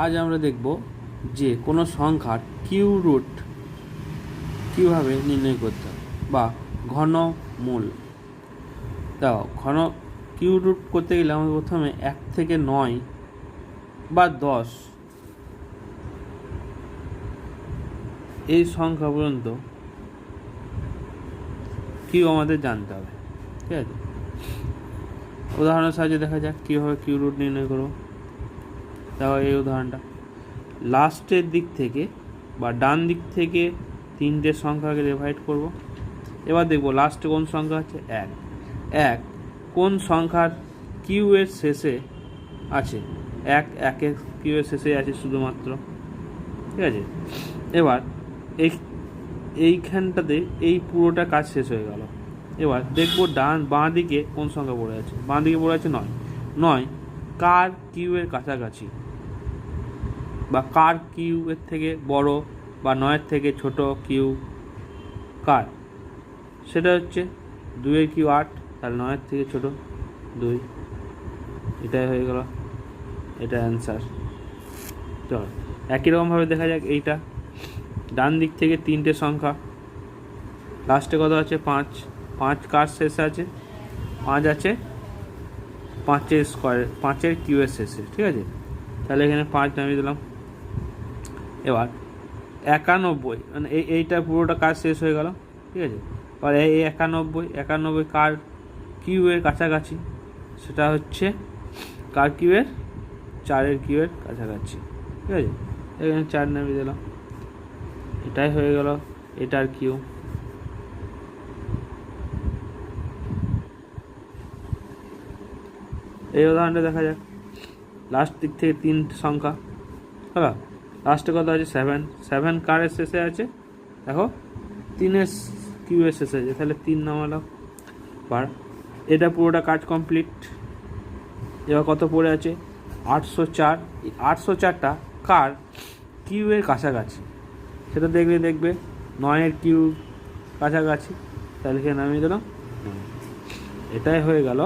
আজ আমরা দেখব যে কোনো সংখ্যার কিউ রুট কীভাবে নির্ণয় করতে হয় বা ঘনমূল। দেখো কিউ রুট করতে গেলে আমাদের প্রথমে 1 থেকে 9 বা 10 এই সংখ্যা পর্যন্ত কিউ আমাদের জানতে হবে। ঠিক আছে, উদাহরণের সাহায্যে দেখা যাক কীভাবে কিউ রুট নির্ণয় করব। দেখো এই উদাহরণটা, লাস্টের দিক থেকে বা ডান দিক থেকে 3টে সংখ্যাকে ডিভাইড করব। এবার দেখব লাস্টে কোন সংখ্যা আছে, 1 কোন সংখ্যার কিউ এর শেষে আছে, 1 কিউ এর শেষে আছে শুধুমাত্র। ঠিক আছে, এবার এইখানটাতে এই পুরোটা কাজ শেষ হয়ে গেল। এবার দেখব বাঁ দিকে কোন সংখ্যা পড়ে আছে, বাঁ দিকে পড়ে আছে 9 কার কিউ এর কাছাকাছি বা কার কিউ এর থেকে বড় বা 9-এর থেকে ছোট কিউ কার, সেটা হচ্ছে 2-এর কিউ 8, তাহলে 9-এর থেকে ছোট 2। এটাই হয়ে গেল, এটা অ্যান্সার। চল একই রকমভাবে দেখা যাক এইটা, ডান দিক থেকে 3টে সংখ্যা, লাস্টে কত আছে 5 কার শেষে আছে, 5 আছে 5-এর স্কোয়ার, 5-এর কিউ এর শেষে। ঠিক আছে, তাহলে এখানে 5 নামিয়ে দিলাম। এবার 91 মানে এইটা পুরোটা কাজ শেষ হয়ে গেল। ঠিক আছে, এবার এই 91 কার কিউ এর কাছাকাছি, সেটা হচ্ছে কার কিউ এর 4-এর কিউ এর কাছাকাছি। ঠিক আছে, এখানে 4 নামিয়ে দিলাম, এটাই হয়ে গেল এটার কিউ। এই উদাহরণটা দেখা যাক, লাস্ট দিক থেকে 3 সংখ্যা, হ্যাঁ লাস্টে কত আছে 7 কারের শেষে আছে, দেখো 3-এর কিউ এর শেষে আছে, তাহলে 3 নামালাম। বার এটা পুরোটা কাজ কমপ্লিট। এবার কত পড়ে আছে 804, 804টা কার কিউ এর কাছাকাছি, সেটা দেখবে 9-এর কিউ কাছাকাছি, তাহলে এখানে নামিয়ে দিলাম। এটাই হয়ে গেল